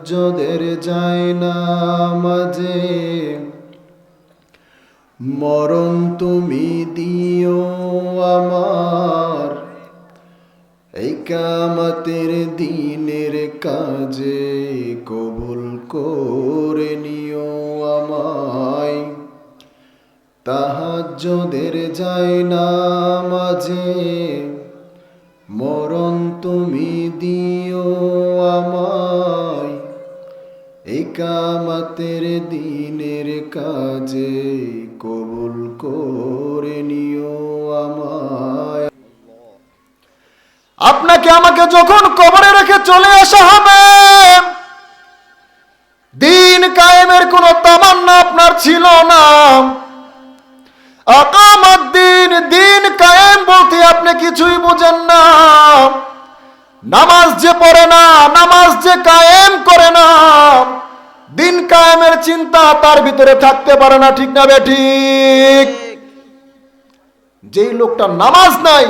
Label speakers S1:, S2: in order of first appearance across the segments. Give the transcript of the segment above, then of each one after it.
S1: তাহাজ্জুদের যায় না মাঝে মরণ তুমি দিও আমার, এই কিয়ামতের দিনের কাজে কবুল করে নিও আমায়। তাহাজ্জুদের যায় না মাঝে মরণ তুমি দিও আমায়, এই কিয়ামতের দিনের কাজে কবুল করে নিও আমায়। আপনাকে আমাকে যখন কবরে রেখে চলে আসা হবে, দিন কায়েমের কোনো তামান্না আপনার ছিল না। আকামাদ্দিন, দিন কায়েম বলতে আপনি কিছুই বোঝেন না। নামাজ যে পড়ে না, নামাজ যে কায়েম করে না, দিন কায়েমের চিন্তা তার ভিতরে থাকতে পারে না, ঠিক না বেঠিক? যেই লোকটা নামাজ নাই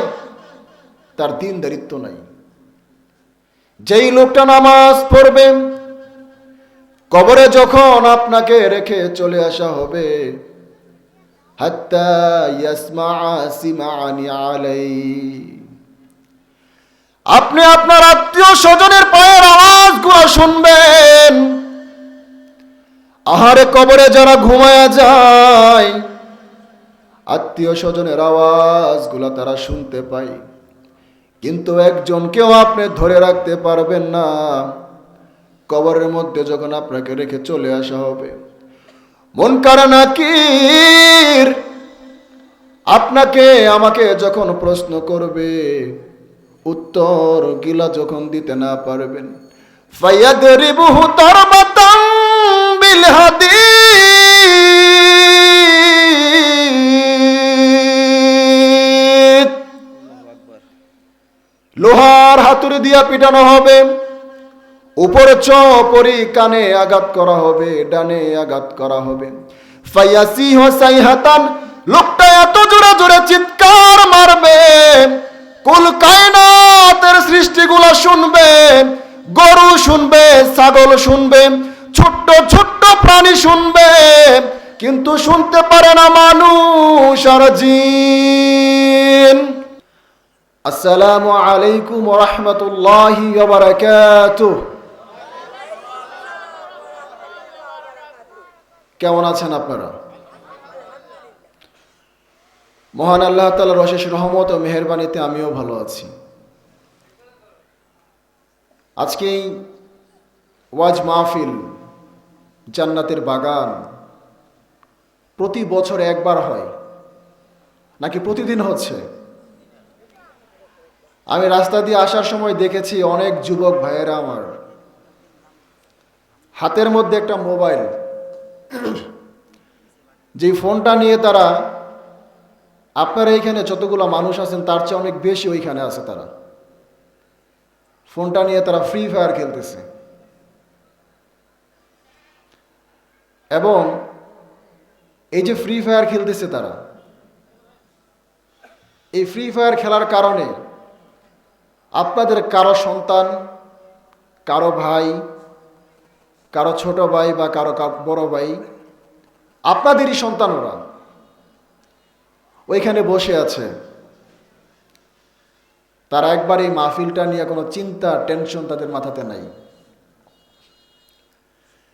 S1: তার দিনদারিত্ব নাই। যেই লোকটা নামাজ পড়বে, কবরে যখন আপনাকে রেখে চলে আসা হবে, হাত্তা ইয়াসমাআ সিমাআনি আলাইহি, আপনি আপনার আত্মীয় স্বজনের পায়ের আওয়াজগুলো শুনবেন। আহারে, কবরে যারা ঘুমায়া যায়, আত্মীয় স্বজনের আওয়াজগুলো তারা শুনতে পায়, কিন্তু একজনকেও আপনি ধরে রাখতে পারবেন না। কবরের মধ্যে যখন আপনাকে রেখে চলে আসা হবে, মুনকার নাকির আপনাকে আমাকে যখন প্রশ্ন করবে, উত্তর গিলা যখন দিতে না পারবেন, ফায়াদরিবুহু তারবাতান বিল হাদিদ, লোহার হাতুড়ি দিয়া পিটানো হবে। উপরে চপরি কানে আঘাত করা হবে, ডানে আঘাত করা হবে। ফায়াসিহু সাইহাতান, লোকটা এত জোরে জোরে চিৎকার মারবে, কুল কায়নাতের সৃষ্টিগুলো শুনবে, গরু শুনবে, ছাগল শুনবে, ছোট্ট ছোট্ট প্রাণী শুনবে, কিন্তু শুনতে পারে না মানুষ আর জিন। আসসালামু আলাইকুম ওয়া রাহমাতুল্লাহি ওয়া বারাকাতুহু। কেমন আছেন আপনারা? মহান আল্লাহ তাআলার অশেষ রহমত ও মেহেরবানিতে আমিও ভালো আছি। আজকে এই ওয়াজ মাহফিল, জান্নাতের বাগান, প্রতি বছর একবার হয় নাকি প্রতিদিন হচ্ছে? আমি রাস্তা দিয়ে আসার সময় দেখেছি অনেক যুবক ভাইয়েরা আমার হাতের মধ্যে একটা মোবাইল, যে ফোনটা নিয়ে তারা, আপনারা এইখানে যতগুলো মানুষ আছেন তার চেয়ে অনেক বেশি ওইখানে আছে, তারা ফোনটা নিয়ে তারা ফ্রি ফায়ার খেলতেছে। এবং এই যে ফ্রি ফায়ার খেলতেছে তারা, এই ফ্রি ফায়ার খেলার কারণে আপনাদের কারো সন্তান, কারো ভাই, কারো ছোট ভাই বা কারো বড় ভাই, আপনাদেরই সন্তান, ওরা ওইখানে বসে আছে। তারা একবার এই মাহফিলটা নিয়ে কোনো চিন্তা, টেনশন তাদের মাথাতে নাই।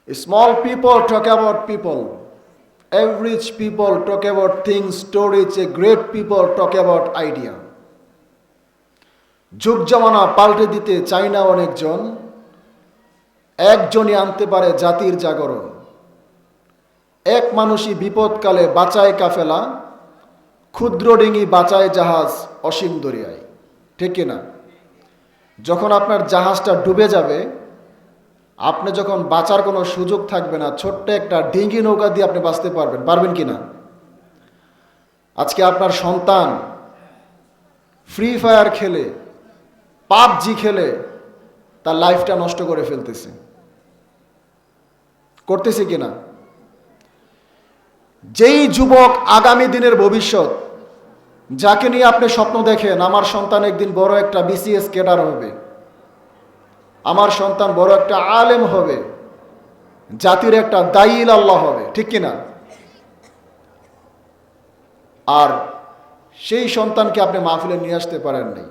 S1: Small people talk about people, average people talk about things, stories, a great people talk about idea. যুগ জামানা পাল্টে দিতে চায় না অনেকজন, একজনই আনতে পারে জাতির জাগরণ। এক মানুষই বিপদকালে বাঁচায় কাফেলা, ক্ষুদ্র ডিঙি বাঁচায় জাহাজ অসীম দরিয়ায়, ঠিক কিনা? যখন আপনার জাহাজটা ডুবে যাবে, আপনি যখন বাঁচার কোনো সুযোগ থাকবে না, ছোট্ট একটা ডিঙি নৌকা দিয়ে আপনি বাঁচতে পারবেন কিনা? আজকে আপনার সন্তান ফ্রি ফায়ার খেলে, পাবজি খেলে তার লাইফটা নষ্ট করে ফেলতেছে, করতেছে কিনা? যেই যুবক আগামী দিনের ভবিষ্যৎ, যাকে নিয়ে আপনি স্বপ্ন দেখেন, আমার সন্তান একদিন বড় একটা বিসিএস ক্যাডার হবে, আমার সন্তান বড় একটা আলেম হবে, জাতির একটা দায়ীল আল্লাহ হবে, ঠিক কিনা? আর সেই সন্তানকে আপনি মাহফিলে নিয়ে আসতে পারেন নাই।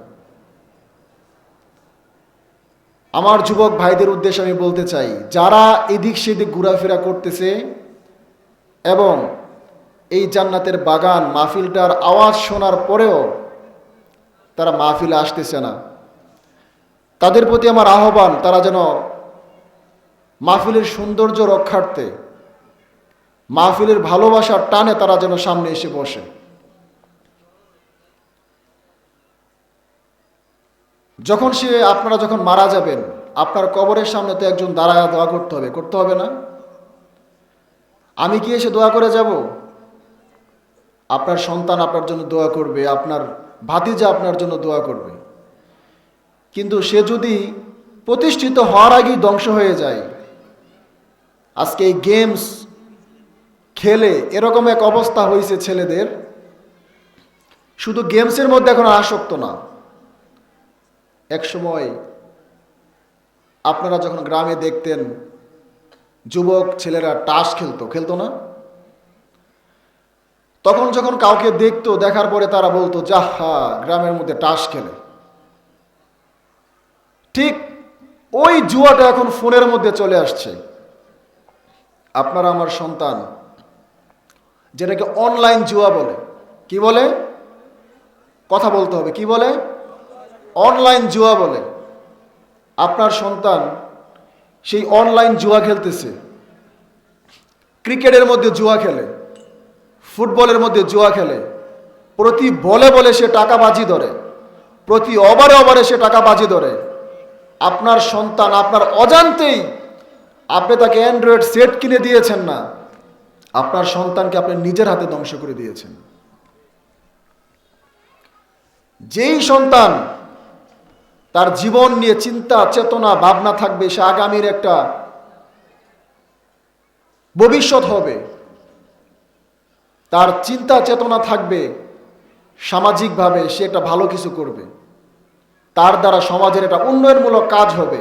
S1: আমার যুবক ভাইদের উদ্দেশ্যে আমি বলতে চাই, যারা এদিক সেদিক ঘোরাফেরা করতেছে এবং এই জান্নাতের বাগান মাহফিলটার আওয়াজ শোনার পরেও তারা মাহফিলে আসতেছে না, তাদের প্রতি আমার আহ্বান, তারা যেন মাহফিলের সৌন্দর্য রক্ষার্থে, মাহফিলের ভালোবাসার টানে তারা যেন সামনে এসে বসে। যখন আপনারা যখন মারা যাবেন, আপনার কবরের সামনে তো একজন দাঁড়ায় দোয়া করতে হবে, করতে হবে না? আমি কি এসে দোয়া করে যাব? আপনার সন্তান আপনার জন্য দোয়া করবে, আপনার ভাতিজা আপনার জন্য দোয়া করবে। কিন্তু সে যদি প্রতিষ্ঠিত হওয়ার আগেই ধ্বংস হয়ে যায়, আজকে এই গেমস খেলে এরকম এক অবস্থা হয়েছে ছেলেদের, শুধু গেমসের মধ্যে এখন আসক্ত না। এক সময় আপনারা যখন গ্রামে দেখতেন যুবক ছেলেরা তাস খেলতো না? তখন যখন কাউকে দেখতো, দেখার পরে তারা বলতো, যাহা, গ্রামের মধ্যে তাস খেলে। ঠিক ওই জুয়াটা এখন ফোনের মধ্যে চলে আসছে। আপনারা আমার সন্তান, যেটাকে অনলাইন জুয়া বলে, কি বলে? কথা বলতে হবে, কি বলে? অনলাইন জুয়া বলে। আপনার সন্তান সেই অনলাইন জুয়া খেলতেছে। ক্রিকেটের মধ্যে জুয়া খেলে, ফুটবলের মধ্যে জুয়া খেলে, প্রতি বলে বলে সে টাকা বাজি ধরে, প্রতি ওভারে ওভারে সে টাকা বাজি ধরে। আপনার সন্তান আপনার অজান্তেই, আপনি তাকে অ্যান্ড্রয়েড সেট কিনে দিয়েছেন না, আপনার সন্তানকে আপনি নিজের হাতে ধ্বংস করে দিয়েছেন। যেই সন্তান তার জীবন নিয়ে চিন্তা চেতনা ভাবনা থাকবে, সে আগামীর একটা ভবিষ্যৎ হবে, তার চিন্তা চেতনা থাকবে, সামাজিকভাবে সে একটা ভালো কিছু করবে, তার দ্বারা সমাজের একটা উন্নয়নমূলক কাজ হবে,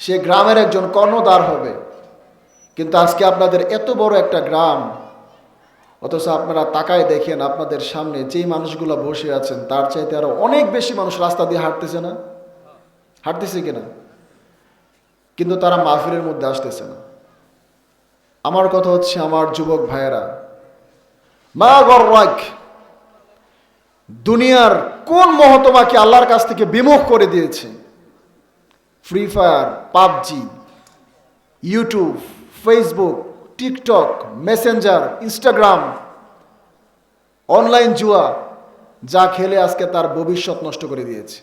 S1: সে গ্রামের একজন কর্ণধার হবে। কিন্তু আজকে আপনাদের এত বড় একটা গ্রাম, অথচ আপনারা তাকায় দেখেন আপনাদের সামনে যেই মানুষগুলো বসে আছেন তার চাইতে আরো অনেক বেশি মানুষ রাস্তা দিয়ে হাঁটতেছে না? হাঁটতেছে কিনা? কিন্তু তারা মাহফিলের মধ্যে আসতেছে না। আমার কথা হচ্ছে, আমার যুবক ভাইয়েরা, মা গর্রাক, দুনিয়ার কোন মোহ তোমাকে আল্লাহর কাছ থেকে বিমুখ করে দিয়েছে? Free fire, PUBG, YouTube, Facebook, TikTok, Messenger, Instagram, online জুয়া, যা খেলে আজকে তার ভবিষ্যৎ নষ্ট করে দিয়েছে।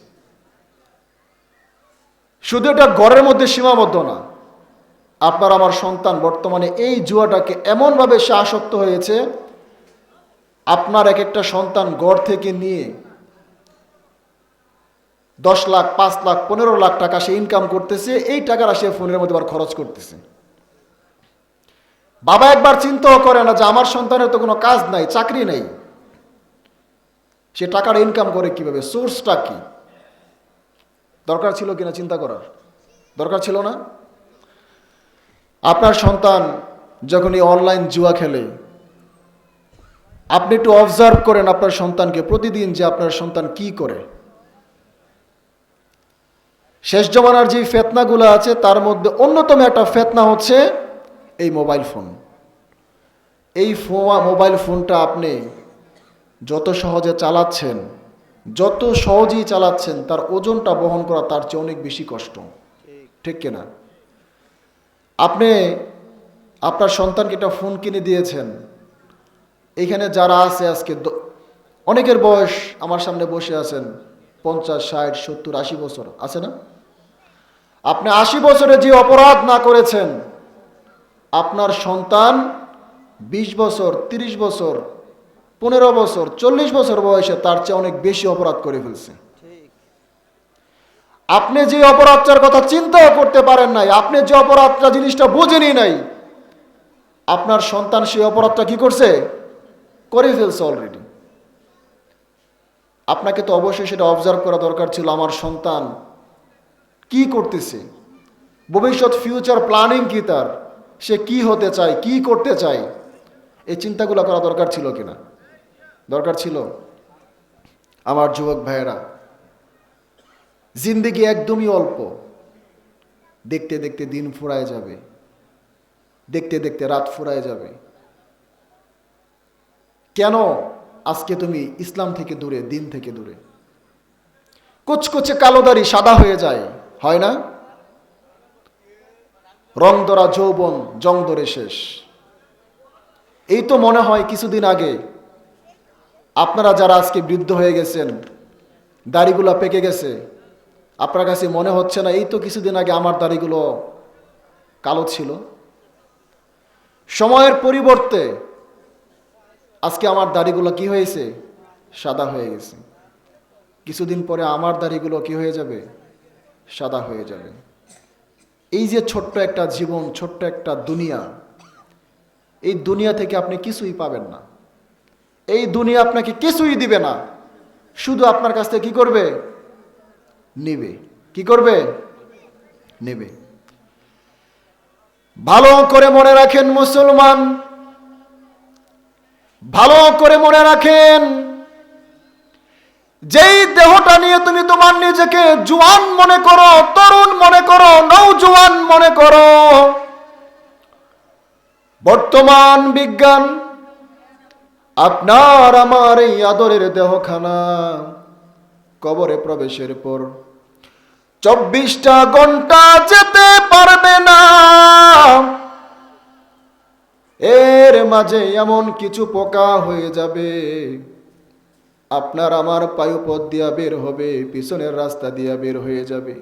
S1: শুধু এটা ঘরের মধ্যে সীমাবদ্ধ না, আপনার আমার সন্তান বর্তমানে এই জুয়াটাকে এমনভাবে সে আসক্ত হয়েছে, আপনার এক একটা সন্তান ঘর থেকে নিয়ে 10 লাখ, 5 লাখ, 15 লাখ টাকা সে ইনকাম করতেছে, এই টাকাটা সে ফোনের মধ্যে আবার খরচ করতেছে। বাবা একবার চিন্তাও করে না যে আমার সন্তানের তো কোনো কাজ নাই, চাকরি নেই, সে টাকার ইনকাম করে কিভাবে, সোর্সটা কি? দরকার ছিল কিনা চিন্তা করার? দরকার ছিল না? আপনার সন্তান যখন এই অনলাইন জুয়া খেলে, আপনি একটু অবজার্ভ করেন আপনার সন্তানকে প্রতিদিন, যে আপনার সন্তান কি করে। শেষ জমানার যে ফেতনাগুলো আছে তার মধ্যে অন্যতম একটা ফেতনা হচ্ছে এই মোবাইল ফোন। এই মোবাইল ফোনটা আপনি যত সহজে চালাচ্ছেন, যত সহজেই চালাচ্ছেন, তার ওজনটা বহন করা তার চেয়ে অনেক বেশি কষ্ট, ঠিক কিনা? আপনি আপনার সন্তানকে একটা ফোন কিনে দিয়েছেন, এখানে যারা আছে আজকে অনেকের বয়স আমার সামনে বসে আছেন 50, 60, 70, 80 বছর, আছে না? আপনি 80 বছরে যে অপরাধ না করেছেন, আপনার সন্তান 20 বছর, 30 বছর, 15 বছর, 40 বছর বয়সে তার চেয়ে অনেক বেশি অপরাধ করে ফেলছে। আপনি যে অপরাধটার কথা চিন্তাও করতে পারেন নাই, আপনি যে অপরাধটা জিনিসটা বোঝেনি নাই, আপনার সন্তান সেই অপরাধটা কি করছে? করে ফেলছে অলরেডি। আপনাকে তো অবশ্যই সেটা অবজার্ভ করা দরকার ছিল, আমার সন্তান কি করতেছে, ভবিষ্যৎ ফিউচার প্ল্যানিং কি তার, সে কি হতে চায়, কি করতে চায়, এই চিন্তাগুলো করা দরকার ছিল কিনা? দরকার ছিল। আমার যুবক ভাইয়েরা, জিন্দেগি একদমই অল্প। দেখতে দেখতে দিন ফুরায় যাবে, দেখতে দেখতে রাত ফুরায় যাবে। কেন আজকে তুমি ইসলাম থেকে দূরে, দিন থেকে দূরে? কুচকুচে কালো দাড়ি সাদা হয়ে যায়, হয় না? রং ধরা যৌবন জং ধরে শেষ। এই তো মনে হয় কিছুদিন আগে আপনারা যারা আজকে বৃদ্ধ হয়ে গেছেন, দাড়িগুলো পেকে গেছে, আপনার কাছে মনে হচ্ছে না এই তো কিছুদিন আগে আমার দাড়িগুলো কালো ছিল? সময়ের পরিবর্তে আজকে আমার দাড়িগুলো কি হয়েছে? সাদা হয়ে গেছে। কিছুদিন পরে আমার দাড়িগুলো কি হয়ে যাবে? সাদা হয়ে যাবে। এই যে ছোট্ট একটা জীবন, ছোট্ট একটা দুনিয়া, এই দুনিয়া থেকে আপনি কিছুই পাবেন না। এই দুনিয়া আপনাকে কিছুই দিবে না, শুধু আপনার কাছ থেকে কি করবে? নেবে। কি করবে? নেবে। ভালো করে মনে রাখেন মুসলমান, ভালো করে মনে রাখেন, যেই দেহটা নিয়ে তুমি তোমার নিজেকে জওয়ান মনে করো, তরুণ মনে করো, নওজোয়ান মনে করো, বর্তমান বিজ্ঞান আপনার আমার এই আদরের দেহখানা কবরে প্রবেশের পর 24টা ঘন্টা যেতে পারবে না। এর মাঝে এমন কিছু পোকা হয়ে যাবে, আপনার আমার পায়ুপথ দিয়া বের হবে, পিছনের রাস্তা দিয়া বের হয়ে যাবে।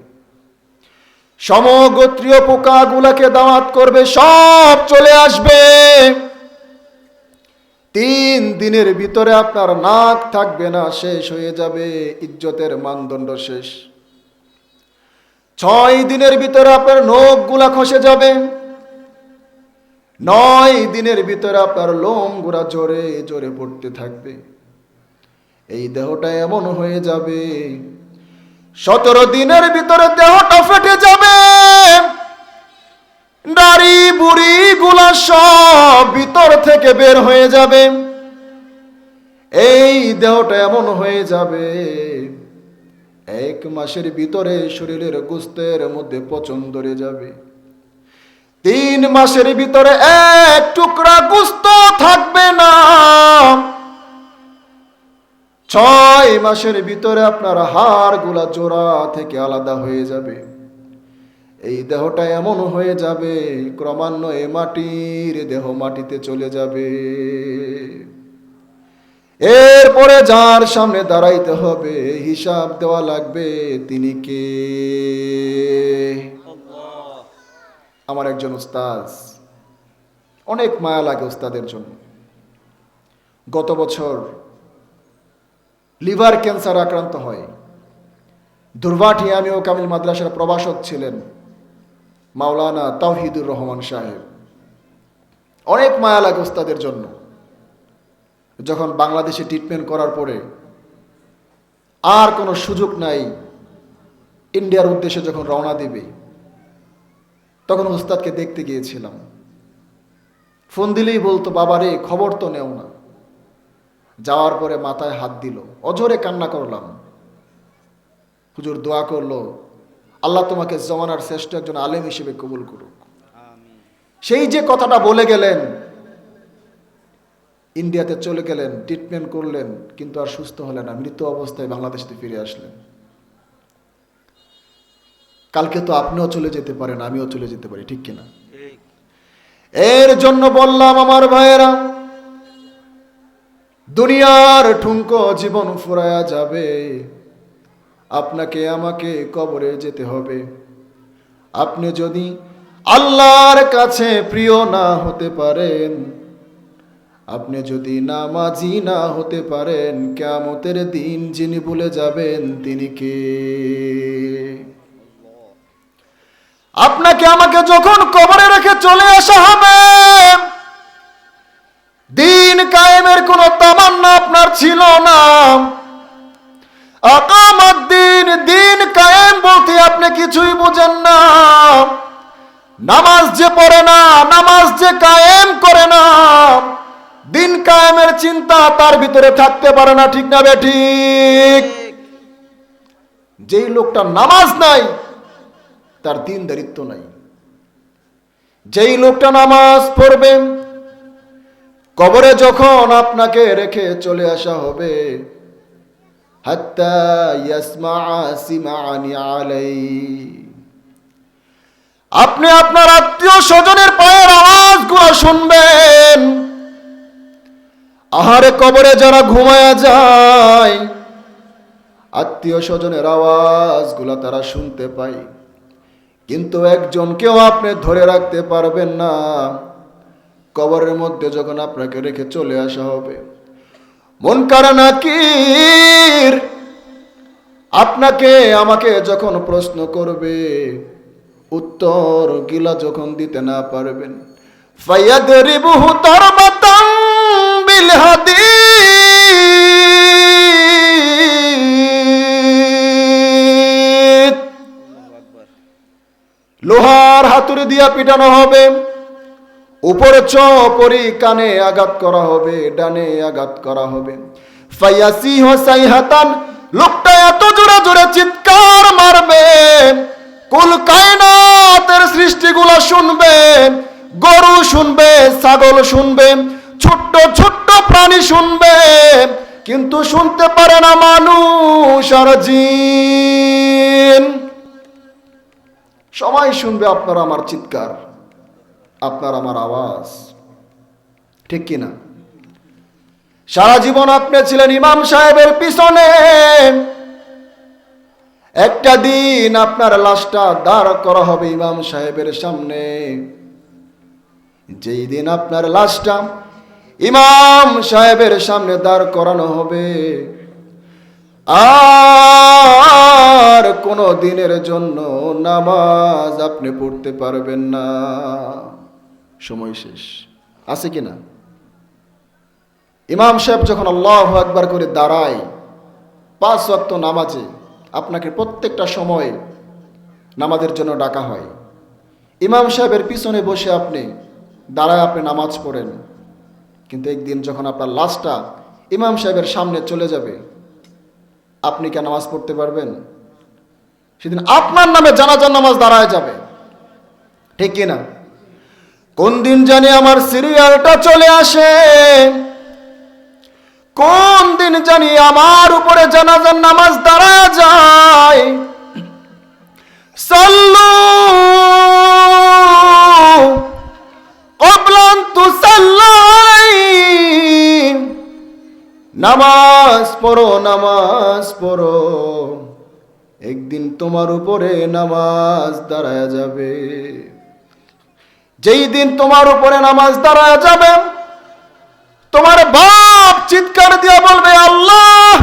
S1: সমগোত্রীয় পোকাগুলাকে দাওয়াত করবে, সব চলে আসবে। 3 দিনের ভিতরে আপনার নাক থাকবে না, শেষ হয়ে যাবে, ইজ্জতের মানদণ্ড শেষ। 6 দিনের ভিতরে আপনার নখগুলা খসে যাবে। 9 দিনের ভিতরে আপনার লোমগুলা জোরে জোরে পড়তে থাকবে। এই দেহটা এমন হয়ে যাবে, 17 দিনের ভিতরে দেহটা ফেটে যাবে। নারী বুড়ি গুলা সব ভিতর থেকে বের হয়ে যাবে। এই দেহটা এমন হয়ে যাবে, 1 মাসের ভিতরে শরীরের গোস্তের মধ্যে পচন ধরে যাবে। 3 মাসের ভিতরে 1 টুকরা গোস্ত থাকবে না। 6 মাসের ভিতরে আপনার হাড়গুলা জোড়া থেকে আলাদা হয়ে যাবে। এই দেহটা এমন হয়ে যাবে, ক্রমান্বয়ে মাটির দেহ মাটিতে চলে যাবে। এরপরে যার সামনে দাঁড়াইতে হবে, হিসাব দেওয়া লাগবে, তিনি কে? আমার একজন উস্তাদ, অনেক মায়া লাগে উস্তাদের জন্য। গত বছর লিভার ক্যান্সার আক্রান্ত হয়। দুর্বাটি আমি ও কামিল মাদ্রাসার প্রভাষক ছিলেন মাওলানা তাওহিদুর রহমান সাহেব। অনেক মায়া লাগে উস্তাদের জন্য। যখন বাংলাদেশে ট্রিটমেন্ট করার পরে আর কোনো সুযোগ নাই, ইন্ডিয়ার উদ্দেশ্যে যখন রওনা দিবে, তখন উস্তাদকে দেখতে গিয়েছিলাম। ফোন দিলেই বলতো, বাবা রে খবর তো নেও না। যাওয়ার পরে মাথায় হাত দিল, অঝরে কান্না করলাম। হুজুর দোয়া করলো, আল্লাহ তোমাকে জমানার শ্রেষ্ঠ একজন আলেম হিসেবে কবুল করুক। সেই যে কথাটা বলে গেলেন, ইন্ডিয়াতে চলে গেলেন, ট্রিটমেন্ট করলেন, কিন্তু আর সুস্থ হলেন না, মৃত অবস্থায় বাংলাদেশে ফিরে আসলেন। কালকে তো আপনিও চলে যেতে পারেন, আমিও চলে যেতে পারি, ঠিক কিনা? এর জন্য বললাম আমার ভাইয়েরা, দুনিয়ার ঠুনকো জীবন ফুরায়া যাবে, আপনাকে আমাকে কবরে যেতে হবে। আপনি যদি আল্লাহর কাছে প্রিয় না হতে পারেন, আপনি যদি নামাজি না হতে পারেন, কিয়ামতের দিন যিনি ভুলে যাবেন তিনি কে? আপনাকে আমাকে যখন কবরে রেখে চলে আসা হবে, দিন কায়েমের কোনো তামান্না আপনার ছিল না। আকামাত দিন, দিন কায়েম বলতে আপনি কিছুই বোঝেন না। নামাজ যে পড়ে না, নামাজ যে কায়েম করে না, দিন কায়েমের চিন্তা তার ভিতরে থাকতে পারে না, ঠিক না বেঠিক? যেই লোকটা নামাজ নাই তার দিনদারিত্ব নাই। যেই লোকটা নামাজ পড়বে, কবরে যখন আপনাকে রেখে চলে আসা হবে, হাত্তা ইয়াসমাআ সিমাআনি আলাইহি, আপনি আপনার আত্মীয় স্বজনের পায়ের আওয়াজগুলো শুনবেন। আহারে, কবরে যারা ঘুমায়া যায়, আত্মীয় স্বজনের আওয়াজগুলো তারা শুনতে পায়, কিন্তু একজনকেও আপনি ধরে রাখতে পারবেন না। কবরের মধ্যে যখন আপনাকে রেখে চলে আসা হবে, মুনকার নাকির আপনাকে আমাকে যখন প্রশ্ন করবে, উত্তর গিলা যখন দিতে না পারবেন, ফায়াদরিবুহু তারবাতান বিল হাদিদ, লোহার হাতুড়ি দিয়া পিটানো হবে, উপরে চপরি কানে আঘাত করা হবে, ডানে আঘাত করা হবে। ফায়াসিহু সাইহাতান, লোকটা এত জোরে জোরে চিৎকার মারবে, কুল কায়নাতের সৃষ্টিগুলো শুনবে, গরু শুনবে, ছাগল শুনবে, ছোট্ট ছোট্ট প্রাণী শুনবে, কিন্তু শুনতে পারে না মানুষ আর জিন। সবাই শুনবে আপনার আমার চিৎকার, আপনার আমার আওয়াজ, ঠিক কিনা? সারা জীবন আপনি ছিলেন ইমাম সাহেবের পিছনে, একটা দিন আপনার লাশটা দাঁড় করা হবে ইমাম সাহেবের সামনে। যেই দিন আপনার লাশটা ইমাম সাহেবের সামনে দাঁড় করানো হবে, আর কোনো দিনের জন্য নামাজ আপনি পড়তে পারবেন না, সময় শেষ। আছে কিনা? ইমাম সাহেব যখন আল্লাহু আকবার করে দাঁড়ায় 5 ওয়াক্ত নামাজে, আপনাকে প্রত্যেকটা সময় নামাজের জন্য ডাকা হয়। ইমাম সাহেবের পিছনে বসে আপনি দাঁড়ায় আপনি নামাজ পড়েন, কিন্তু একদিন যখন আপনার লাশটা ইমাম সাহেবের সামনে চলে যাবে, আপনি কি নামাজ পড়তে পারবেন? সেদিন আপনার নামে জানাজার নামাজ দাঁড়ায় যাবে, ঠিক কিনা? কোন দিন জানি আমার সিরিয়ালটা চলে আসে, কোন দিন জানি আমার উপরে জানাজার নামাজ দাঁড়ায় যায়। সাল্লু ক্বাবলা আন তুসাল্লা আলাইহি, নামাজ পড়ো, নামাজ পড়ো, একদিন তোমার উপরে নামাজ দাঁড়ায় যাবে। যেই দিন তোমার উপরে নামাজ দাঁড়ায় যাবে, তোমার বাপ চিৎকার দিয়ে বলবে, আল্লাহ,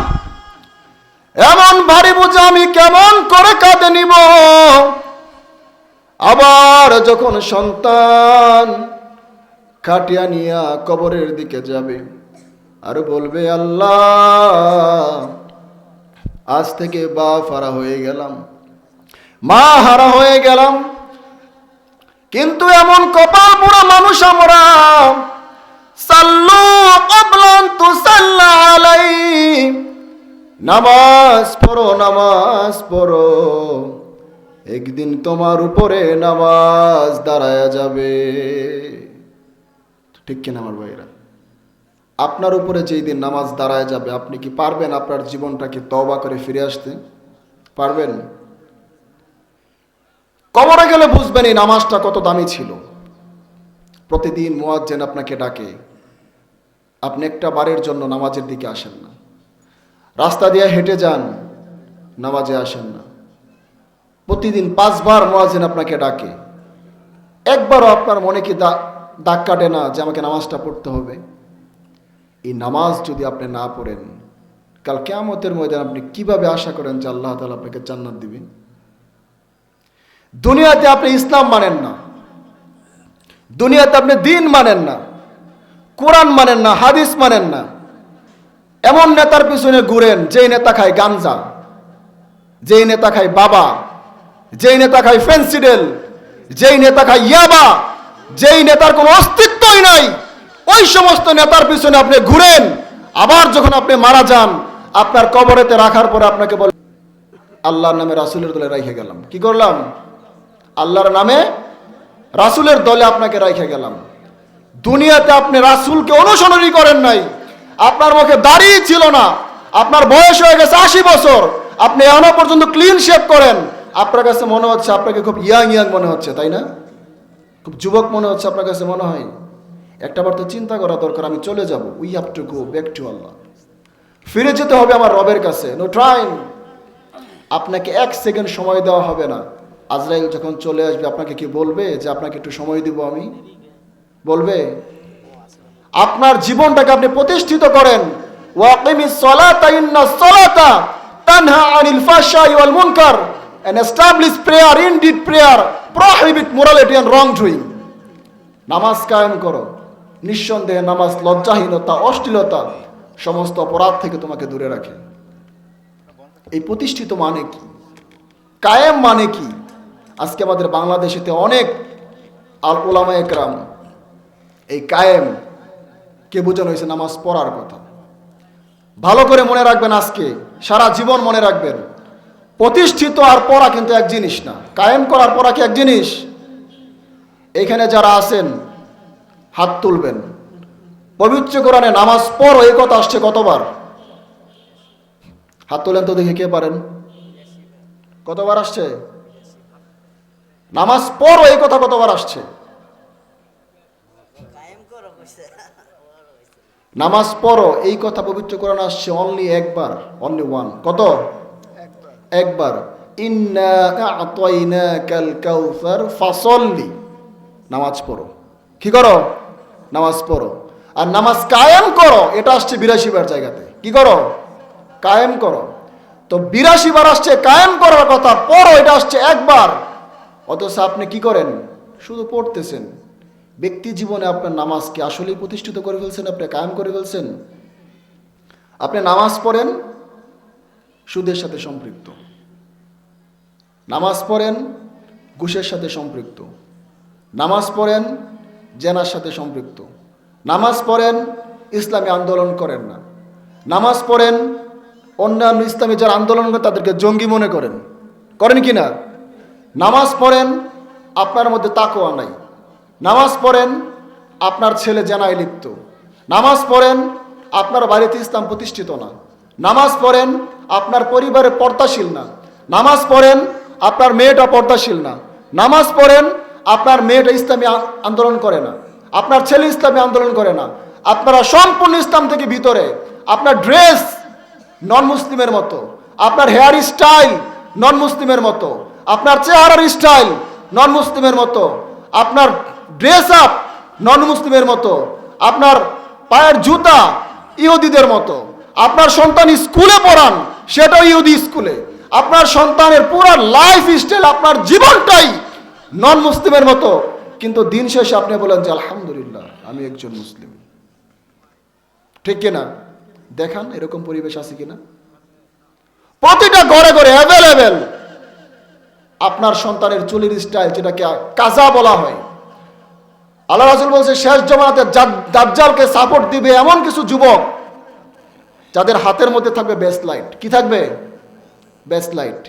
S1: এমন ভারী বোঝা আমি কেমন করে কাঁধে নিব। আবার যখন সন্তান খাটিয়া নিয়া কবরের দিকে যাবে, আর বলবে, আল্লাহ, আজ থেকে বাপ হারা হয়ে গেলাম, মা হারা হয়ে গেলাম, কিন্তু এমন কপাল পোড়া মানুষ আমরা। সাল্লু ক্বাবলা আন তুসাল্লা আলাইহি, নামাজ পড়ো, নামাজ পড়ো, একদিন তোমার উপরে নামাজ দাঁড়ায়া যাবে, ঠিক কিনা আমার ভাইরা? আপনার উপরে যেই দিন নামাজ দাঁড়ায় যাবে, আপনি কি পারবেন আপনার জীবনটাকে তওবা করে ফিরে আসতে পারবেন? কবরে গেলে বুঝবেন এই নামাজটা কত দামি ছিল। প্রতিদিন মুয়াজ্জিন আপনাকে ডাকে, আপনি একটা বারের জন্য নামাজের দিকে আসেন না, রাস্তা দিয়ে হেঁটে যান, নামাজে আসেন না। প্রতিদিন 5 বার মুয়াজ্জিন আপনাকে ডাকে, একবারও আপনার মনে কি দাগ কাটে না যে আমাকে নামাজটা পড়তে হবে? এই নামাজ যদি আপনি না পড়েন, কাল কিয়ামতের ময়দানে আপনি কিভাবে আশা করেন যে আল্লাহ তাআলা আপনাকে জান্নাত দিবেন? দুনিয়াতে আপনি ইসলাম মানেন না, দুনিয়াতে আপনি দিন মানেন না, কোরআন মানেন না, হাদিস মানেন না, এমন নেতার পিছনে ঘুরেন যেই নেতা খায় গাঞ্জা, যেই নেতা খায় বাবা, যেই নেতা খায় ফেন্সিডেল, যেই নেতা খায় ইয়াবা, যেই নেতার কোনো অস্তিত্বই নাই, ওই সমস্ত নেতার পিছনে আপনি ঘুরেন। আবার যখন আপনি মারা যান, আপনার কবরেতে রাখার পরে আপনাকে বলে আল্লাহর নামে রাসূলের দলে রেখে গেলাম। কি করলাম? আল্লাহর নামে রাসূলের দলে আপনাকে রেখে গেলাম। দুনিয়াতে আপনি রাসূলকে অনুসরণই করেন নাই, আপনার মুখে দাড়ি ছিল না, আপনার বয়স হয়ে গেছে 80 বছর, আপনি এখনো পর্যন্ত ক্লিন শেভ করেন। আপনার কাছে মনে হচ্ছে আপনাকে খুব ইয়াং মনে হচ্ছে, তাই না? খুব যুবক মনে হচ্ছে আপনার কাছে, মনে হয়। একটাবার তো চিন্তা করা দরকার, আমি চলে যাব। We have to go back to আল্লাহ। ফিরে যেতে হবে আমার রবের কাছে। No time. আপনাকে 1 সেকেন্ড সময় দেওয়া হবে না। আজরাইল যখন চলে আসবে আপনাকে কি বলবে যে আপনাকে একটু সময় দিব আমি? বলবে? আপনার জীবনটাকে আপনি প্রতিষ্ঠিত করেন। ওয়াকিমিস সালাতা ইন্নাস সালাতা তানহা আনিল ফাহশাই ওয়াল মুনকার, and establish prayer, indeed prayer prohibit morality and wrongdoing. নামাজ কায়েম করো। নিঃসন্দেহে নামাজ লজ্জাহীনতা, অশ্লীলতা, সমস্ত অপরাধ থেকে তোমাকে দূরে রাখে। এই প্রতিষ্ঠিত মানে কি? কায়েম মানে কি? আজকে আমাদের বাংলাদেশেতে অনেক আল উলামা একরাম এই কায়েম কে বোঝানো হয়েছে নামাজ পড়ার কথা। ভালো করে মনে রাখবেন, আজকে সারা জীবন মনে রাখবেন, প্রতিষ্ঠিত আর পড়া কিন্তু এক জিনিস না। কায়েম করার পড়া কি এক জিনিস? এখানে যারা আছেন হাত তুলবেন। পবিত্র কোরআনে নামাজ পড়ো এই কথা আসছে কতবার? হাত তোলেন তো দেখে, কে পারেন? কতবার আসছে? নামাজ পড়ো এই কথা কতবার আসছে? নামাজ পড়ো এই কথা পবিত্র কোরআনে আসছে অনলি একবার, অনলি ওয়ান। কত? একবার। ইন্না আ'তাইনাকাল কাউসার ফাসল্লি। নামাজ পড়ো। কি করো? নামাজ পড়ো। আর নামাজ কায়েম করো এটা আসছে 82 বার জায়গাতে। কি করো? কায়েম করো। তো 82 বার আসছে কায়েম করার কথা, পড়ো এটা আসছে একবার। অথচ আপনি কি করেন? শুধু পড়তেছেন। ব্যক্তি জীবনে আপনার নামাজকে আসলেই প্রতিষ্ঠিত করে ফেলছেন, আপনি কায়েম করে ফেলছেন? আপনি নামাজ পড়েন সুদের সাথে সম্পৃক্ত, নামাজ পড়েন ঘুষের সাথে সম্পৃক্ত, নামাজ পড়েন জেনার সাথে সম্পৃক্ত, নামাজ পড়েন ইসলামী আন্দোলন করেন না, নামাজ পড়েন অন্যান্য ইসলামী যারা আন্দোলন করেন তাদেরকে জঙ্গি মনে করেন, করেন কি না? নামাজ পড়েন আপনার মধ্যে তাকওয়া নাই, নামাজ পড়েন আপনার ছেলে জেনায় লিপ্ত, নামাজ পড়েন আপনার বাড়িতে ইসলাম প্রতিষ্ঠিত না, নামাজ পড়েন আপনার পরিবারে পর্দাশীল না, নামাজ পড়েন আপনার মেয়েটা পর্দাশীল না, নামাজ পড়েন আপনার মেয়েটা ইসলামী আন্দোলন করে না, আপনার ছেলে ইসলামী আন্দোলন করে না, আপনারা সম্পূর্ণ ইসলাম থেকে ভিতরে, আপনার ড্রেস নন মুসলিমের মতো, আপনার হেয়ার স্টাইল নন মুসলিমের মতো, আপনার চেহারার স্টাইল নন মুসলিমের মতো, আপনার ড্রেস আপ নন মুসলিমের মতো, আপনার পায়ের জুতা ইহুদিদের মতো, আপনার সন্তান স্কুলে পড়ান সেটাও ইহুদি স্কুলে, আপনার সন্তানের পুরো লাইফ স্টাইল আপনার জীবনটাই নন মুসলিমের মতো, কিন্তু দিন শেষে আপনি বলেন যে আলহামদুলিল্লাহ আমি একজন মুসলিম। ঠিক কিনা? দেখান এরকম পরিবেশ আছে কিনা? প্রতিটা ঘরে ঘরে অ্যাভেলেবেল আপনার সন্তানের চুলের স্টাইল, যেটাকে কাজা বলা হয়। আল্লাহ রাসূল বলছে শেষ জামানাতে দাজ্জালকে সাপোর্ট দিবে এমন কিছু যুবক যাদের হাতের মধ্যে থাকবে বেস্ট লাইট। কি থাকবে? Best light.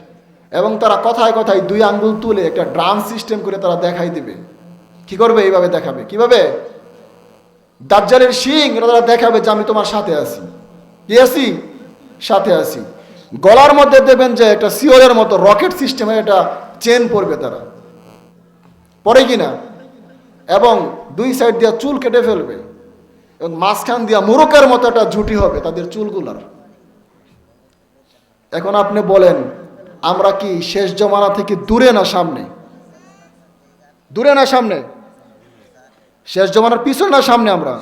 S1: এবং তারা কথায় কথায় 2 আঙ্গুল তুলে একটা ড্রাম সিস্টেম করে তারা দেখাই দিবে। কি করবে? এইভাবে দেখাবে। কিভাবে? দাজ্জালের শিং এটা তারা দেখাবে যে আমি তোমার সাথে আছি। কি আছি? সাথে আছি। গলার মধ্যে দেবেন যে একটা সিওরের মতো রকেট সিস্টেমে এটা চেন পরবে তারা, পরে কিনা, এবং 2 সাইড দিয়ে চুল কেটে ফেলবে এবং মাঝখান দিয়া মোরকের মতো একটা জুটি হবে তাদের চুলগুলার। এখন আপনি বলেন আমরা কি শেষ জমানা থেকে দূরে না সামনে? দূরে না সামনে? শেষ জমানার পিছনে না সামনে আমরা?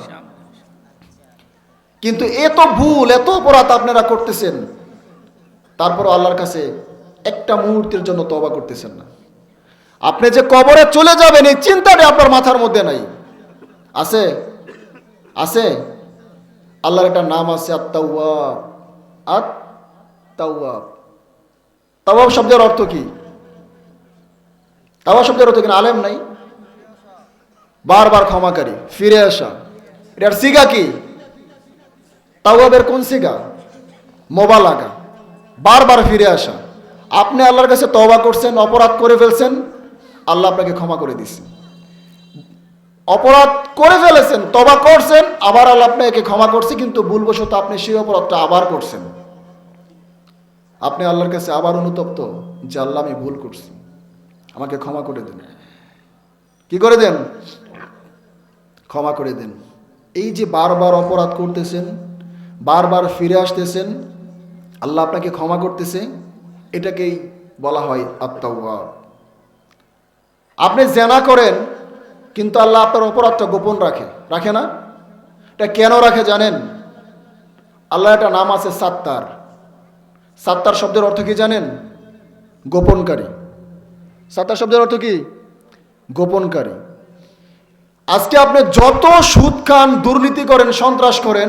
S1: কিন্তু এত ভুল এত অপরাধ আপনারা করতেছেন, তারপর আল্লাহর কাছে একটা মুহূর্তের জন্য তওবা করতেছেন না। আপনি যে কবরে চলে যাবেন এই চিন্তাটা আপনার মাথার মধ্যে নাই। আছে? আছে? আল্লাহর একটা নাম আছে আত-তাওয়াব। আত-তাওয়াব। তাওয়াব শব্দের অর্থ কি? তাওবা শব্দের অর্থ কিনা আলেম নাই, বারবার ক্ষমাকারী, ফিরে আসা। এটার সিগা কি? তাওয়াবের কোন সিগা? মোবালাগা, বারবার ফিরে আসা। আপনি আল্লাহর কাছে তওবা করছেন, অপরাধ করে ফেলছেন, আল্লাহ আপনাকে ক্ষমা করে দিচ্ছেন। অপরাধ করে ফেলেছেন, তওবা করছেন, আবার আল্লাহ আপনাকে ক্ষমা করছে, কিন্তু ভুলবশত আপনি সেই অপরাধটা আবার করছেন। আপনি আল্লাহর কাছে আবার অনুতপ্ত যে আল্লাহ আমি ভুল করছি, আমাকে ক্ষমা করে দেন। কি করে দেন? ক্ষমা করে দেন। এই যে বারবার অপরাধ করতেছেন, বারবার ফিরে আসতেছেন, আল্লাহ আপনাকে ক্ষমা করতেছে, এটাকেই বলা হয় আত-তাওয়াব। আপনি জেনা করেন কিন্তু আল্লাহ আপনার অপরাধটা গোপন রাখে, রাখে না? এটা কেন রাখে জানেন? আল্লাহ একটা নাম আছে সাত্তার। সাত্তার শব্দের অর্থ কি জানেন? গোপনকারী। সাত্তার শব্দের অর্থ কি? গোপনকারী। আজকে আপনি যত সুদ খান, দুর্নীতি করেন, সন্ত্রাস করেন,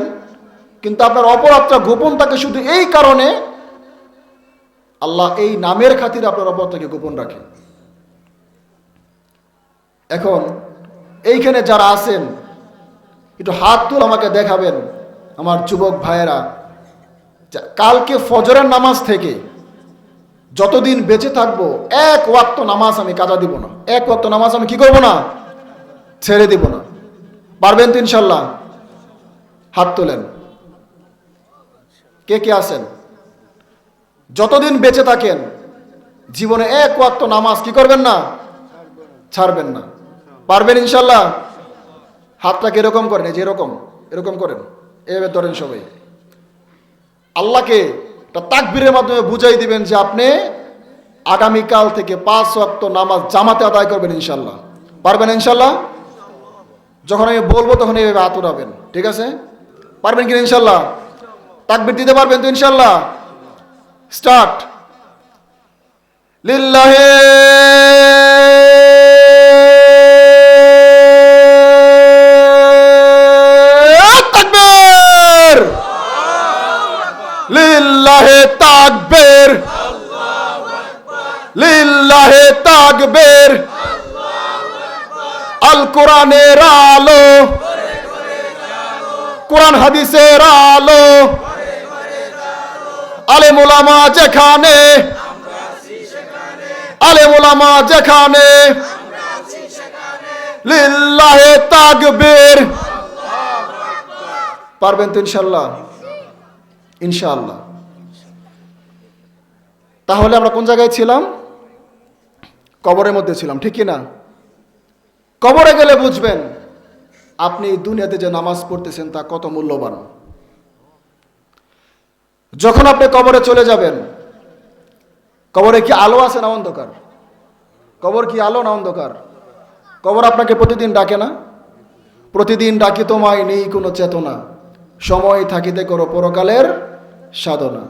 S1: কিন্তু আপনার অপরাধটা গোপন থাকে শুধু এই কারণে আল্লাহ এই নামের খাতিরে আপনার অপরাধটাকে গোপন রাখে। এখন এইখানে যারা আছেন একটু হাত তুলে আমাকে দেখাবেন, আমার যুবক ভাইয়েরা, কালকে ফজরের নামাজ থেকে যতদিন বেঁচে থাকবো এক ওয়াক্ত নামাজ আমি কাজা দিব না, এক ওয়াক্ত নামাজ আমি কি করব না, ছেড়ে দিব না। পারবেন তো ইনশাল্লাহ? হাত তোলেন কে কে আছেন। যতদিন বেঁচে থাকেন জীবনে এক ওয়াক্ত নামাজ কি করবেন না, ছাড়বেন না। পারবেন ইনশাল্লাহ? হাতটাকে এরকম করেন, এই যে এরকম এরকম করেন, এভাবে ধরেন সবাই। আল্লাহকে একটা তাকবীরের মাধ্যমে বুঝাই দিবেন যে আপনি আগামীকাল থেকে 5 ওয়াক্ত নামাজ জামাতে আদায় করবেন ইনশাল্লাহ। পারবেন ইনশাল্লাহ? যখন আমি বলবো তখন এইভাবে হাত উঠাবেন, ঠিক আছে? পারবেন কিনা ইনশাল্লাহ? তাকবীর দিতে পারবেন তো ইনশাল্লাহ? স্টার্ট। লিল্লাহি তাকবীর, লিল্লাহি তাকবীর, লিল্লাহি তাকবীর। আল কোরআনের আলো, কোরআন হাদিসের আলো, আলেম ওলামা যেখানে, আলেম ওলামা যেখানে, লিল্লাহি তাকবীর। পারবেন তো ইনশাআল্লাহ? ইনশাআল্লাহ। তাহলে আমরা কোন জায়গায় ছিলাম? কবরের মধ্যে ছিলাম, ঠিক কি না? কবরে গেলে বুঝবেন আপনি দুনিয়াতে যে নামাজ পড়তেছেন তা কত মূল্যবান। যখন আপনি কবরে চলে যাবেন, কবরে কি আলো আছে না অন্ধকার? কবর কি আলো না অন্ধকার? কবর আপনাকে প্রতিদিন ডাকে না? প্রতিদিন ডাকি তোমায়, নেই কোনো চেতনা, সময় থাকিতে করো পরকালের সাধনা।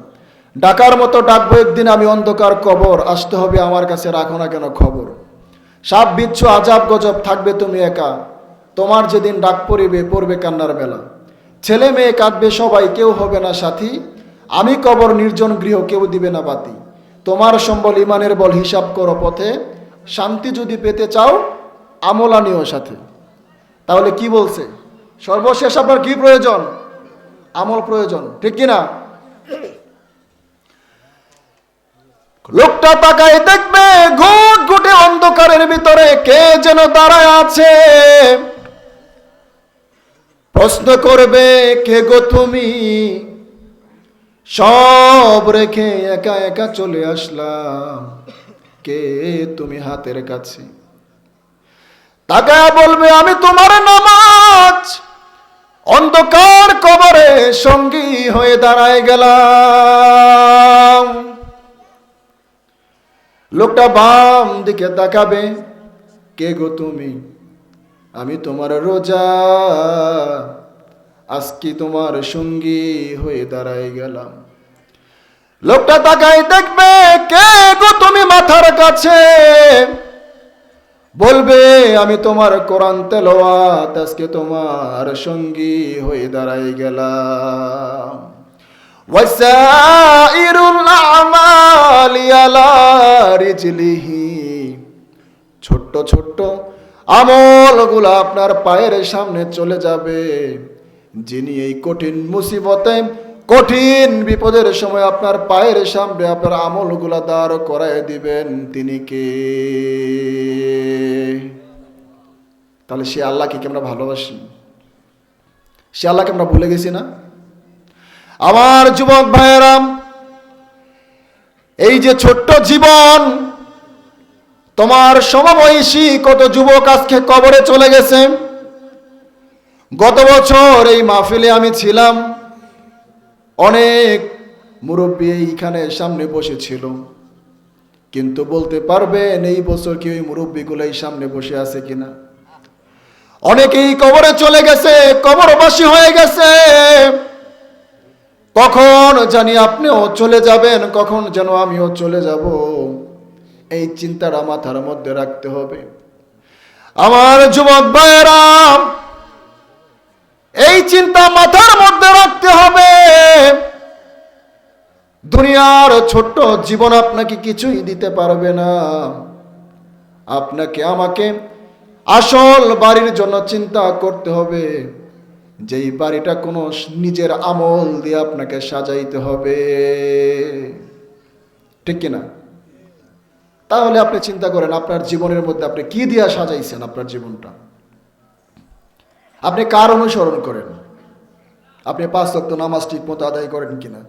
S1: ডাকার মতো ডাকবো একদিন আমি অন্ধকার কবর, আসতে হবে আমার কাছে, রাখো না কেন খবর। সাপ বিচ্ছু আজাব গজব, থাকবে তুমি একা, তোমার যেদিন ডাক পড়িবে পড়বে কান্নার বেলা। ছেলে মেয়ে কাঁদবে সবাই, কেউ হবে না সাথী, আমি কবর নির্জন গৃহ, কেউ দিবে না বাতি। তোমার সম্বল ইমানের বল, হিসাব করো পথে, শান্তি যদি পেতে চাও আমল আনিও সাথে। তাহলে কি বলছে? সর্বশেষ আপনার কি প্রয়োজন? আমল প্রয়োজন, ঠিক কিনা? লোকটা তাকায় দেখবে ঘুট ঘুটে অন্ধকারের ভিতরে কে যেন দাঁড়ায় আছে। প্রশ্ন করবে কে গো তুমি, সব রেখে একা একা চলে আসলাম, কে তুমি হাতের কাছে। তাকায় বলবে আমি তোমার নামাজ, অন্ধকার কবরে সঙ্গী হয়ে দাঁড়ায় গেলাম। লোকটা বাম দিকে তাকাবে, কে গো তুমি, আমি তোমার রোজা, আজকে তোমার সঙ্গী হয়ে দাঁড়ায় গেলাম। লোকটা তাকায় দেখবে কে গো তুমি মাথার কাছে, বলবে আমি তোমার কোরআন তেলাওয়াত, আজকে তোমার সঙ্গী হয়ে দাঁড়ায় গেলাম। ওয়াসাইরুল আমালি আলা রিজলিহি, ছোট্ট ছোট্ট আমলগুলো আপনার পায়ের সামনে চলে যাবে। যিনি এই কঠিন মুসিবতে, কঠিন বিপদের সময় আপনার পায়ের সামনে আপনার আমলগুলো দাঁড় করায় দিবেন, তিনি কে? তাহলে সে আল্লাহকে কি আমরা ভালোবাসি? সে আল্লাহকে আমরা ভুলে গেছি না? আমার যুবক ভাইয়েরাম, এই যে ছোট্ট জীবন, তোমার সমবয়সী কত যুবক আজকে কবরে চলে গেছে। গত বছর এই মাহফিলে আমি ছিলাম, অনেক মুরব্বী এইখানে সামনে বসেছিল, কিন্তু বলতে পারবেন এই বছর কি ওই মুরব্বীগুলো এই সামনে বসে আছে কিনা? অনেকেই কবরে চলে গেছে, কবরবাসী হয়ে গেছে। কখন জানি আপনিও চলে যাবেন, কখন যেন আমিও চলে যাব, এই চিন্তাটা মাথার মধ্যে রাখতে হবে। আমার যুবক ভাইয়েরা, এই চিন্তা মাথার মধ্যে রাখতে হবে। দুনিয়ার ছোট্ট জীবন আপনাকে কিছুই দিতে পারবে না। আপনাকে আমাকে আসল বাড়ির জন্য চিন্তা করতে হবে, যেই বাড়িটা কোনো নিজের আমল দিয়ে আপনাকে সাজাইতে হবে, ঠিক কিনা? তাহলে আপনি চিন্তা করেন আপনার জীবনের মধ্যে আপনি কি দিয়া সাজাইছেন আপনার জীবনটা। আপনি কার অনুসরণ করেন? আপনি 5 ওয়াক্ত নামাজ ঠিক মতো আদায় করেন কিনা?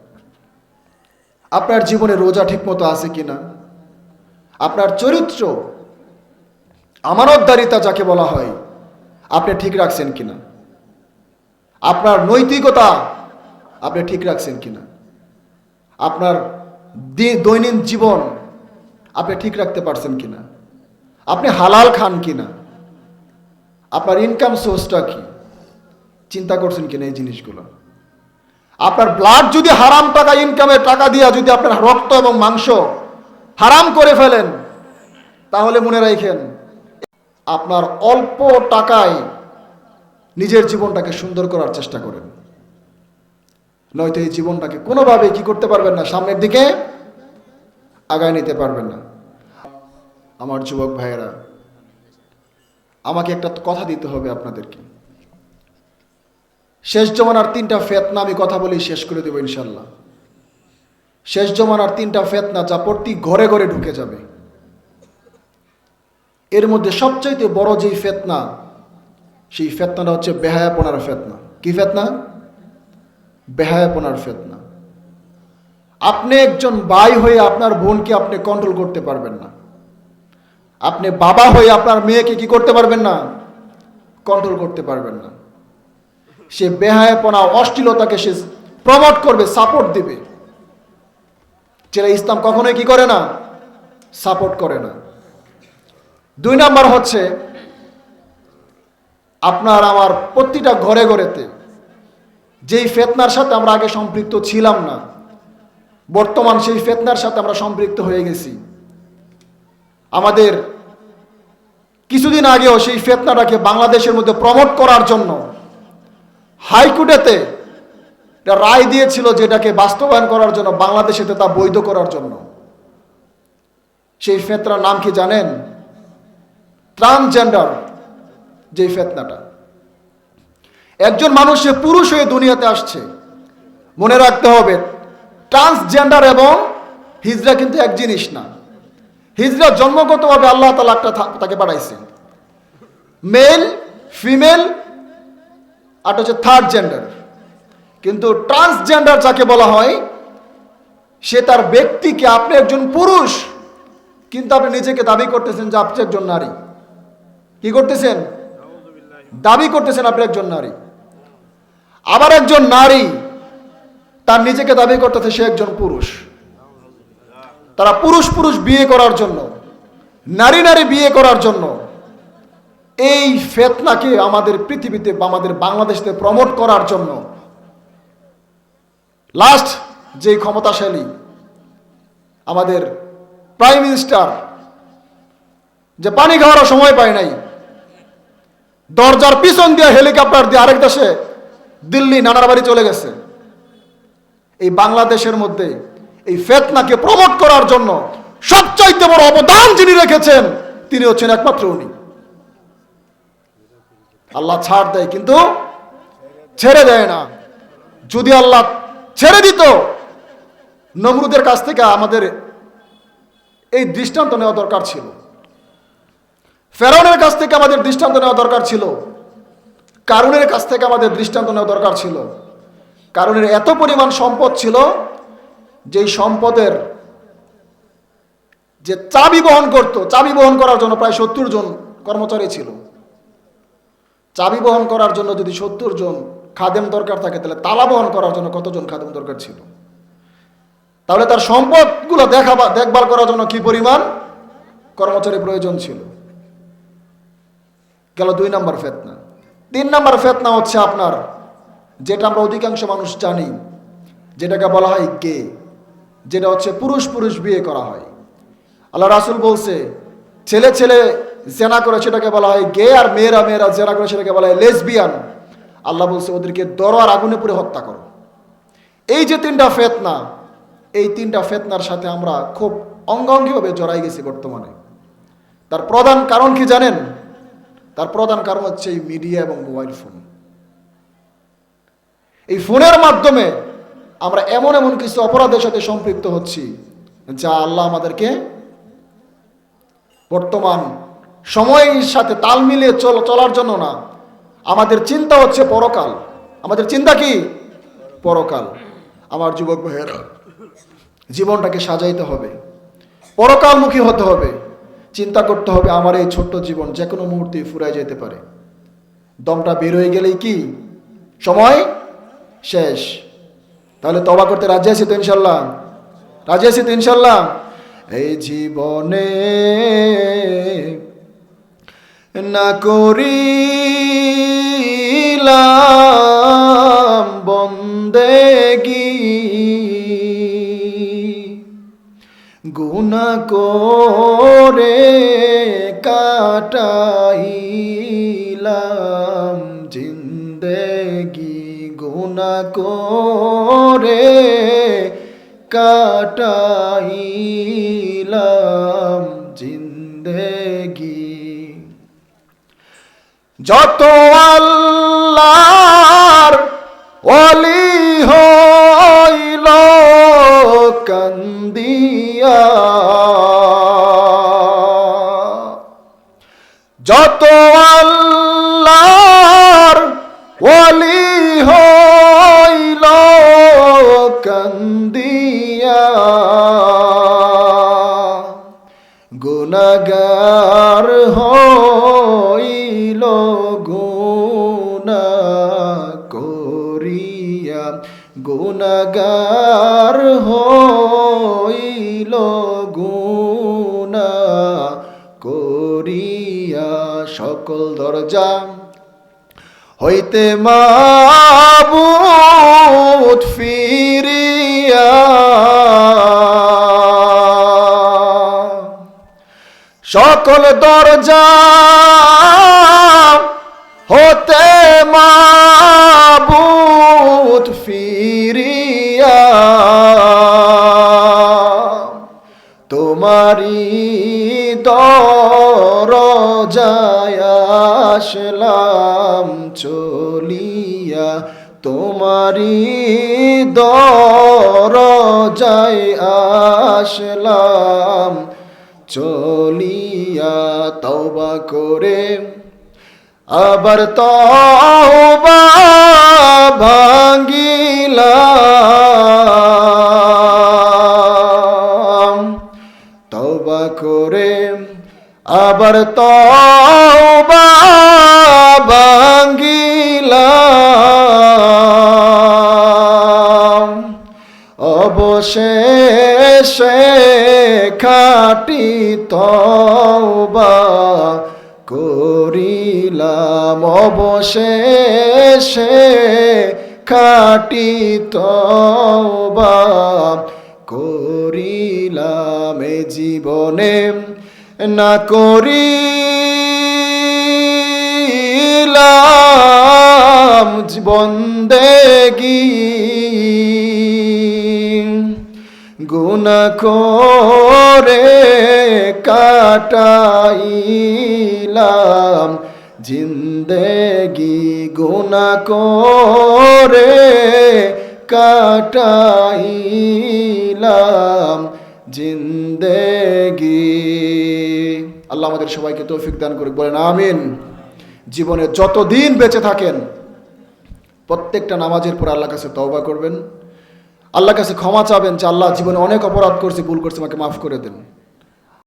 S1: আপনার জীবনে রোজা ঠিক মতো আছে কিনা? আপনার চরিত্র, আমানতদারিতা যাকে বলা হয়, আপনি ঠিক রাখছেন কিনা? আপনার নৈতিকতা আপনি ঠিক রাখছেন কিনা? আপনার দৈনন্দিন জীবন আপনি ঠিক রাখতে পারছেন কিনা? আপনি হালাল খান কিনা? আপনার ইনকাম সোর্সটা কি, চিন্তা করছেন কিনা এই জিনিসগুলো? আপনার ব্লাড যদি হারাম টাকা, ইনকামের টাকা দিয়া যদি আপনার রক্ত এবং মাংস হারাম করে ফেলেন, তাহলে মনে রাখেন আপনার অল্প টাকায় নিজের জীবনটাকে সুন্দর করার চেষ্টা করেন, নয়তো এই জীবনটাকে কোনোভাবে কি করতে পারবেন না, সামনের দিকে আগায় নিতে পারবেন না। আমার যুবক ভাইয়েরা, আমাকে একটা কথা দিতে হবে আপনাদেরকে। শেষ জমানার 3টা ফিতনা আমি কথা বলি শেষ করে দেবো ইনশাল্লাহ। শেষ জমানার 3টা ফিতনা যা প্রতি ঘরে ঘরে ঢুকে যাবে। এর মধ্যে সবচাইতে বড় যেই ফিতনা, সেই ফিতনাটা হচ্ছে বেহায়াপনার ফিতনা। কি ফিতনা? বেহায়াপনার ফিতনা। আপনি একজন ভাই হয়ে আপনার বোনকে আপনি কন্ট্রোল করতে পারবেন না। আপনি বাবা হয়ে আপনার মেয়েকে কি করতে পারবেন না? কন্ট্রোল করতে পারবেন না। সে বেহায়াপনা, অশ্লীলতাকে সে প্রমোট করবে, সাপোর্ট দিবে, যেটা ইসলাম কখনোই কি করে না, সাপোর্ট করে না। 2 নাম্বার হচ্ছে আপনার আমার প্রতিটা ঘরে ঘরেতে যেই ফিতনার সাথে আমরা আগে সম্পৃক্ত ছিলাম না, বর্তমান সেই ফিতনার সাথে আমরা সম্পৃক্ত হয়ে গেছি। আমাদের কিছুদিন আগেও সেই ফিতনাটাকে বাংলাদেশের মধ্যে প্রমোট করার জন্য হাইকোর্টেতে একটা রায় দিয়েছিল, যেটাকে বাস্তবায়ন করার জন্য, বাংলাদেশেতে তা বৈধ করার জন্য। সেই ফিতনার নাম কি জানেন? ট্রান্সজেন্ডার। যে ফিতনাটা, একজন মানুষ সে পুরুষ হয়ে দুনিয়াতে আসছে। মনে রাখতে হবে, ট্রান্সজেন্ডার এবং হিজড়া কিন্তু এক জিনিস না। হিজড়া জন্মগতভাবে আল্লাহ তাআলা তাকে পাঠাইছেন, মেল, ফিমেল, আর হচ্ছে 3rd জেন্ডার। কিন্তু ট্রান্সজেন্ডার যাকে বলা হয়, সে তার ব্যক্তিকে, আপনি একজন পুরুষ কিন্তু আপনি নিজেকে দাবি করতেছেন যে আপনি একজন নারী। কি করতেছেন? দাবি করতেছেন আপনি একজন নারী। আবার একজন নারী তার নিজেকে দাবি করতেছে সে একজন পুরুষ। তারা পুরুষ পুরুষ বিয়ে করার জন্য, নারী নারী বিয়ে করার জন্য এই ফিতনাকে আমাদের পৃথিবীতে, আমাদের বাংলাদেশে প্রমোট করার জন্য লাস্ট যে ক্ষমতাশালী আমাদের প্রাইম মিনিস্টার, যে পানি খাওয়ার সময় পায় নাই, দরজার পিছন দিয়ে হেলিকপ্টার দিয়ে আরেক দেশে, দিল্লি, নানার বাড়ি চলে গেছে। এই বাংলাদেশের মধ্যে এই ফিতনাকে প্রমোট করার জন্য সবচাইতে বড় অবদান যিনি রেখেছেন, তিনি হচ্ছেন একমাত্র উনি। আল্লাহ ছাড় দেয় কিন্তু ছেড়ে দেয় না। যদি আল্লাহ ছেড়ে দিত, নমরুদের কাছ থেকে আমাদের এই দৃষ্টান্ত নেওয়া দরকার ছিল, ফেরাউনের কাছ থেকে আমাদের দৃষ্টান্ত নেওয়া দরকার ছিল, কারুনের কাছ থেকে আমাদের দৃষ্টান্ত নেওয়া দরকার ছিল। কারুনের এত পরিমাণ সম্পদ ছিল, যেই সম্পদের যে চাবি বহন করত, চাবি বহন করার জন্য প্রায় 70 জন কর্মচারী ছিল। চাবি বহন করার জন্য যদি 70 জন খাদেম দরকার থাকে, তাহলে তালা বহন করার জন্য কতজন খাদেম দরকার ছিল? তাহলে তার সম্পদগুলো দেখভাল করার জন্য কি পরিমাণ কর্মচারী প্রয়োজন ছিল। গেল 2 নাম্বার ফিতনা। 3 নাম্বার ফিতনা হচ্ছে আপনার, যেটা আমরা অধিকাংশ মানুষ জানি, যেটাকে বলা হয় গে, যেটা হচ্ছে পুরুষ পুরুষ বিয়ে করা হয়। আল্লাহ রাসূল বলছে, ছেলে ছেলে জেনা করে সেটাকে বলা হয় গে, আর মেয়েরা মেয়েরা জেনা করে সেটাকে বলা হয় লেসবিয়ান। আল্লাহ বলছে ওদেরকে দরোয়ার আগুনে পুড়ে হত্যা করো। এই যে 3টা ফিতনা, এই 3টা ফিতনার সাথে আমরা খুব অঙ্গাঙ্গিভাবে জড়াই গেছি বর্তমানে। তার প্রধান কারণ কি জানেন? তার প্রধান কারণ হচ্ছে এই মিডিয়া এবং মোবাইল ফোন। এই ফোনের মাধ্যমে আমরা এমন এমন কিছু অপরাধের সাথে সম্পৃক্ত হচ্ছি, যা আল্লাহ আমাদেরকে বর্তমান সময়ের সাথে তাল মিলিয়ে চলার জন্য না, আমাদের চিন্তা হচ্ছে পরকাল। আমাদের চিন্তা কি? পরকাল। আমার যুবক ভাইয়েরা, জীবনটাকে সাজাইতে হবে, পরকালমুখী হতে হবে, চিন্তা করতে হবে আমার এই ছোট্ট জীবন যে কোনো মুহূর্তে ফুরায় যেতে পারে। দমটা বের হয়ে গেলেই কি সময় শেষ। তাহলে তওবা করতে রাজি আছি তো ইনশাল্লাহ? রাজি আছি তো ইনশাল্লাহ? এই জীবনে না করিলাম বন্দেগি, গুনাহ করে কাটাইলাম জিন্দেগি, গুনাহ করে কাটাইলাম জিন্দেগি। যত আল্লাহর ওলি হইল কান্দিয়া, যত আল্লাহর ওলি হইল কান্দিয়া, গুনাহগার হইল গুনাহ করিয়া, গুনাহগার হইল গুনাহ করিয়া, সকল দরজা হইতে মাবুদ ফিরিয়া, সকল দরজা হতে মাবুদ ফিরিয়া, তোমারি দরজায় আসলাম চলিয়া, তোমারি দরজায় আসলাম চলিয়া। তওবা করে আবার তওবা ভাঙ্গিলাম, তওবা করে আবার তওবা ভাঙ্গিলাম, অবশেষে খাঁটি তওবা করিলাম, অবশেষে খাঁটি তওবা করিলাম। এ জীবনে না করিলাম বন্দেগি, গুনাহ গুনাহ করে কাটাইলাম জিন্দেগি, গুনাহ করে কাটাইলাম জিন্দেগি। আল্লাহ আমাদের সবাইকে তৌফিক দান করুক, বলেন আমিন। জীবনে যতদিন বেঁচে থাকেন প্রত্যেকটা নামাজের পর আল্লাহর কাছে তওবা করবেন, আল্লাহর কাছে ক্ষমা চাবেন যে আল্লাহ জীবনে অনেক অপরাধ করছি, ভুল করছি, আমাকে মাফ করে দেন।